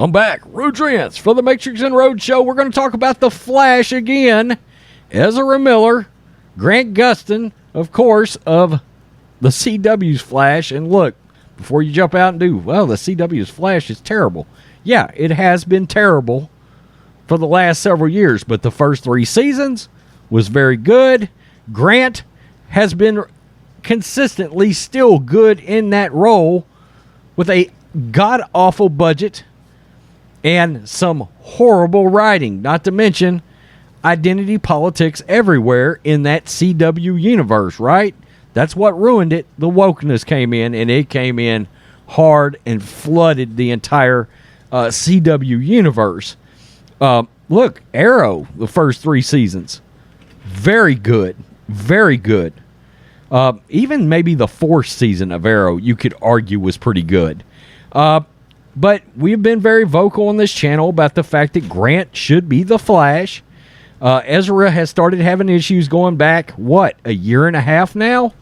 I'm back. Rhodes for the Matrixx and Rhodes show. We're going to talk about The Flash again. Ezra Miller, Grant Gustin, of course, of the CW's Flash. And look, before you jump out and do, well, the CW's Flash is terrible. Yeah, it has been terrible for the last several years, but the first 3 seasons was very good. Grant has been consistently still good in that role with a god-awful budget and some horrible writing, not to mention identity politics everywhere in that CW universe, right? That's what ruined it. The wokeness came in, and it came in hard and flooded the entire CW universe. Look, Arrow, the first 3 seasons, very good. Very good. Even maybe the 4th season of Arrow, you could argue, was pretty good. But we've been very vocal on this channel about the fact that Grant should be the Flash. Ezra has started having issues going back, a year and a half now?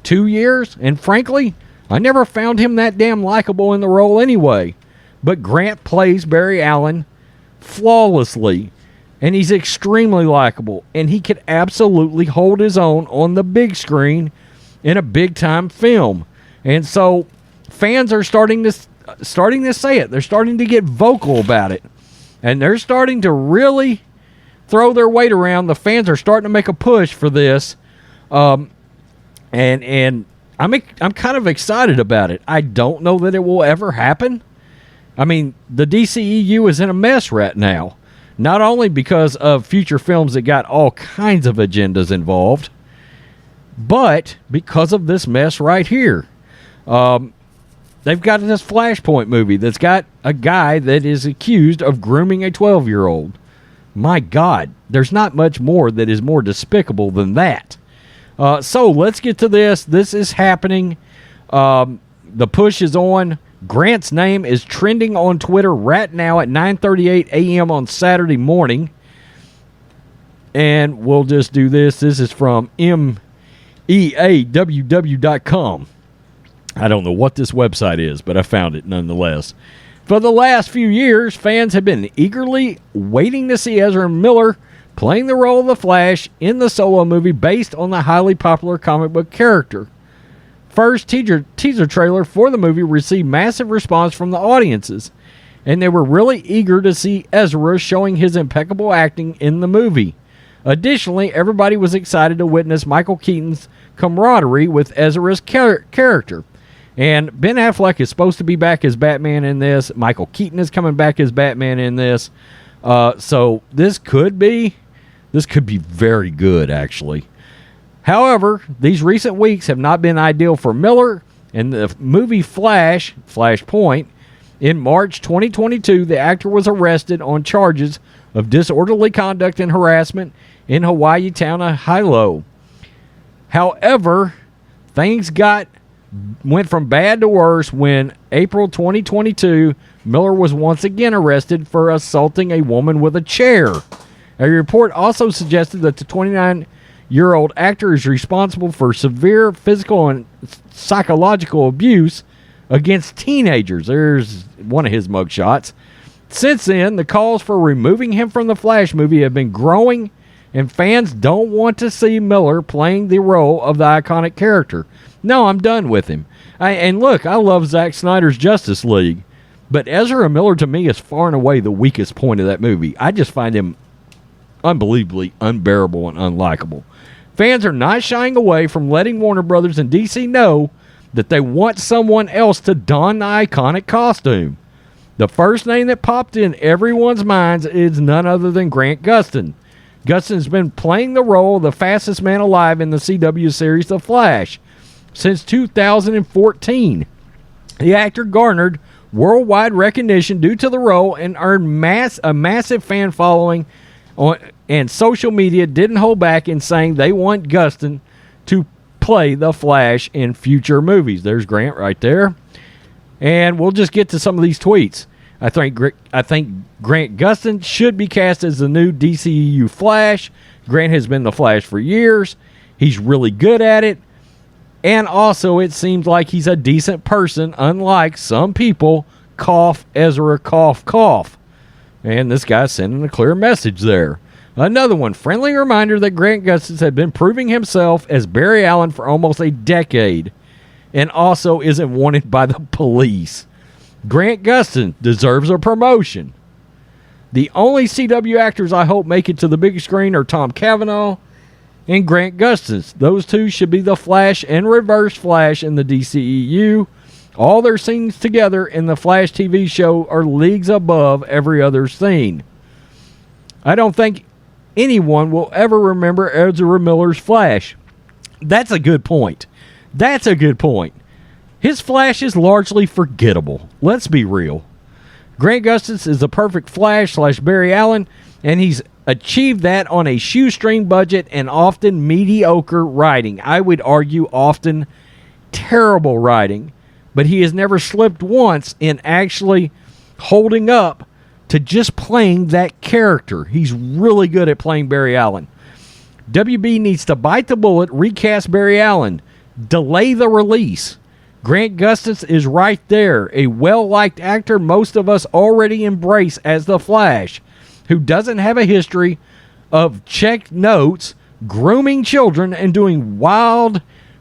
2 years? And frankly, I never found him that damn likable in the role anyway. But Grant plays Barry Allen flawlessly, and he's extremely likable, and he could absolutely hold his own on the big screen in a big-time film. And so fans are starting to say it. They're starting to get vocal about it, and they're starting to really throw their weight around. The fans are starting to make a push for this, and I'm kind of excited about it. I don't know that it will ever happen. I mean, the DCEU is in a mess right now, not only because of future films that got all kinds of agendas involved, but because of this mess right here. They've got this Flashpoint movie that's got a guy that is accused of grooming a 12-year-old. My God, there's not much more that is more despicable than that. So let's get to this. This is happening. The push is on. Grant's name is trending on Twitter right now at 9:38 a.m. on Saturday morning. And we'll just do this. This is from meaww.com. I don't know what this website is, but I found it nonetheless. For the last few years, fans have been eagerly waiting to see Ezra Miller playing the role of the Flash in the solo movie based on the highly popular comic book character. First teaser trailer for the movie received massive response from the audiences, and they were really eager to see Ezra showing his impeccable acting in the movie. Additionally, everybody was excited to witness Michael Keaton's camaraderie with Ezra's character. And Ben Affleck is supposed to be back as Batman in this. Michael Keaton is coming back as Batman in this. So this could be very good, actually. However, these recent weeks have not been ideal for Miller. In the movie Flashpoint, in March 2022, the actor was arrested on charges of disorderly conduct and harassment in Hawaii town of Hilo. However, things went from bad to worse when April 2022, Miller was once again arrested for assaulting a woman with a chair. A report also suggested that the 29-year-old actor is responsible for severe physical and psychological abuse against teenagers. There's one of his mugshots. Since then, the calls for removing him from the Flash movie have been growing, and fans don't want to see Miller playing the role of the iconic character. No, I'm done with him. And look, I love Zack Snyder's Justice League, but Ezra Miller to me is far and away the weakest point of that movie. I just find him unbelievably unbearable and unlikable. Fans are not shying away from letting Warner Brothers and DC know that they want someone else to don the iconic costume. The first name that popped in everyone's minds is none other than Grant Gustin. Gustin's been playing the role of the fastest man alive in the CW series The Flash since 2014. The actor garnered worldwide recognition due to the role and earned a massive fan following, and social media didn't hold back in saying they want Gustin to play the Flash in future movies. There's Grant right there. And we'll just get to some of these tweets. I think Grant Gustin should be cast as the new DCEU Flash. Grant has been the Flash for years. He's really good at it. And also, it seems like he's a decent person, unlike some people cough, Ezra, cough, cough. And this guy's sending a clear message there. Another one, friendly reminder that Grant Gustin had been proving himself as Barry Allen for almost a decade and also isn't wanted by the police. Grant Gustin deserves a promotion. The only CW actors I hope make it to the big screen are Tom Cavanaugh and Grant Gustin. Those two should be the Flash and Reverse Flash in the DCEU. All their scenes together in the Flash TV show are leagues above every other scene. I don't think anyone will ever remember Ezra Miller's Flash. That's a good point. That's a good point. His Flash is largely forgettable. Let's be real. Grant Gustin is the perfect Flash / Barry Allen, and he's achieved that on a shoestring budget and often mediocre writing. I would argue often terrible writing, but he has never slipped once in actually holding up to just playing that character. He's really good at playing Barry Allen. WB needs to bite the bullet, recast Barry Allen, delay the release. Grant Gustin is right there, a well-liked actor most of us already embrace as the Flash, who doesn't have a history of checked notes, grooming children, and doing wild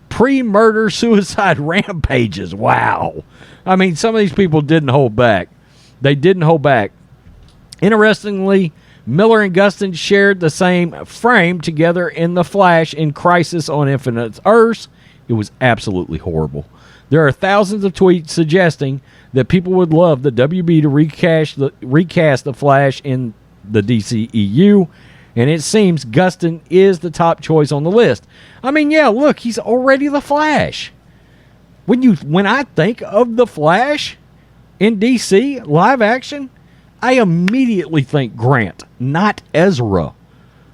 pre-murder suicide rampages. Wow. I mean, some of these people didn't hold back. They didn't hold back. Interestingly, Miller and Gustin shared the same frame together in The Flash in Crisis on Infinite Earths. It was absolutely horrible. There are thousands of tweets suggesting that people would love the WB to recast the Flash in the DCEU, and it seems Gustin is the top choice on the list. I mean, yeah, look, he's already the Flash. When I think of the Flash in DC live action, I immediately think Grant, not Ezra.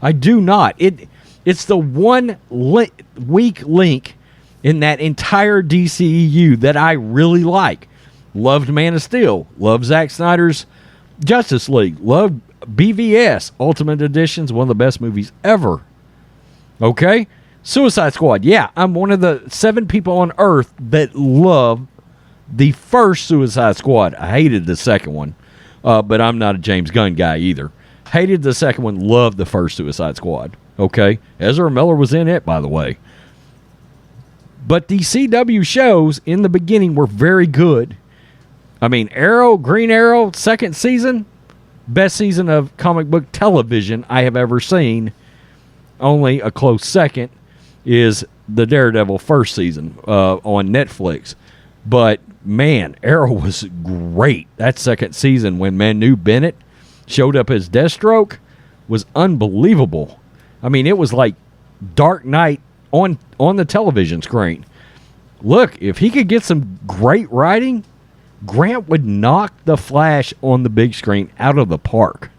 I do not. It's the one weak link in that entire DCEU that I really like. Loved Man of Steel. Loved Zack Snyder's Justice League. Loved BVS. Ultimate Edition's one of the best movies ever. Okay? Suicide Squad. Yeah, I'm one of the 7 people on Earth that love the first Suicide Squad. I hated the second one. But I'm not a James Gunn guy either. Hated the second one. Loved the first Suicide Squad. Okay? Ezra Miller was in it, by the way. But the CW shows in the beginning were very good. I mean, Arrow, Green Arrow, second season, best season of comic book television I have ever seen. Only a close second is the Daredevil first season on Netflix. But, man, Arrow was great. That second season when Manu Bennett showed up as Deathstroke was unbelievable. I mean, it was like Dark Knight on the television screen. Look, if he could get some great writing, Grant would knock the Flash on the big screen out of the park.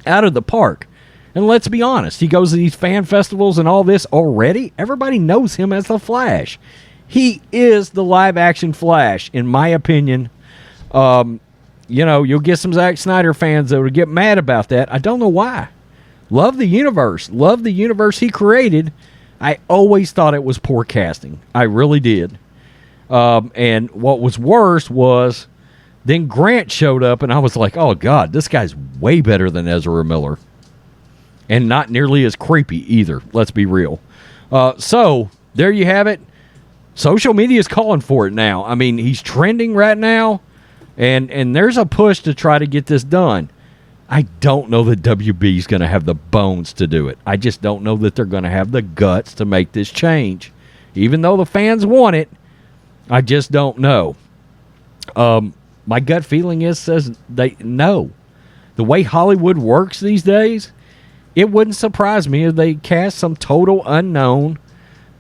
Out of the park. And let's be honest, he goes to these fan festivals and all this already. Everybody knows him as the Flash. He is the live-action Flash, in my opinion. You'll get some Zack Snyder fans that would get mad about that. I don't know why. Love the universe. Love the universe he created. I always thought it was poor casting. I really did. And what was worse was then Grant showed up, and I was like, oh, God, this guy's way better than Ezra Miller. And not nearly as creepy either. Let's be real. So, there you have it. Social media is calling for it now. I mean, he's trending right now, and there's a push to try to get this done. I don't know that WB is going to have the bones to do it. I just don't know that they're going to have the guts to make this change. Even though the fans want it, I just don't know. My gut feeling says they no. The way Hollywood works these days, it wouldn't surprise me if they cast some total unknown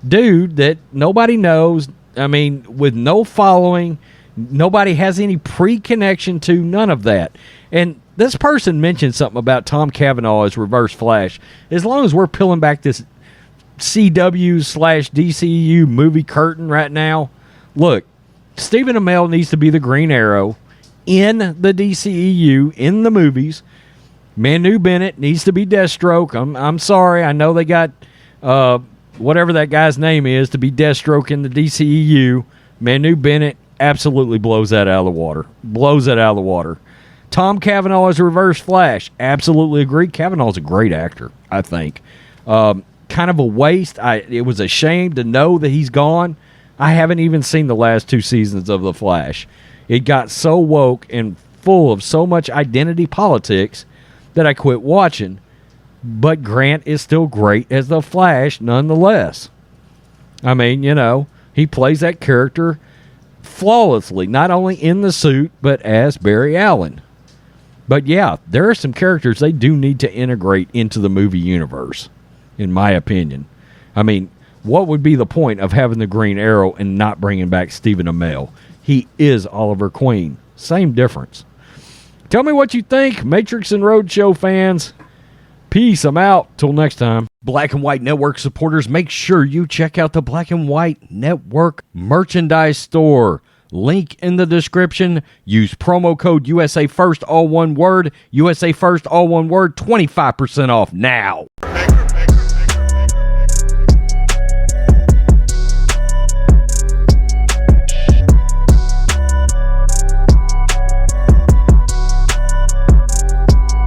dude that nobody knows. I mean, with no following, nobody has any pre-connection to, none of that. And this person mentioned something about Tom Cavanaugh as Reverse Flash. As long as we're peeling back this CW/DCU movie curtain right now, look, Stephen Amell needs to be the Green Arrow in the DCEU, in the movies. Manu Bennett needs to be Deathstroke. I'm sorry. I know they got whatever that guy's name is to be Deathstroke in the DCEU. Manu Bennett absolutely blows that out of the water. Blows it out of the water. Tom Cavanaugh as Reverse Flash. Absolutely agree. Cavanaugh's a great actor, I think. Kind of a waste. It was a shame to know that he's gone. I haven't even seen the last 2 seasons of The Flash. It got so woke and full of so much identity politics that I quit watching. But Grant is still great as The Flash nonetheless. I mean, he plays that character flawlessly, not only in the suit, but as Barry Allen. But yeah, there are some characters they do need to integrate into the movie universe, in my opinion. I mean, what would be the point of having the Green Arrow and not bringing back Stephen Amell? He is Oliver Queen. Same difference. Tell me what you think, Matrixx and Rhodes Show fans. Peace. I'm out. Till next time. Black and White Network supporters, make sure you check out the Black and White Network merchandise store. Link in the description. Use promo code USA First, all one word. USA First, all one word. 25% off now.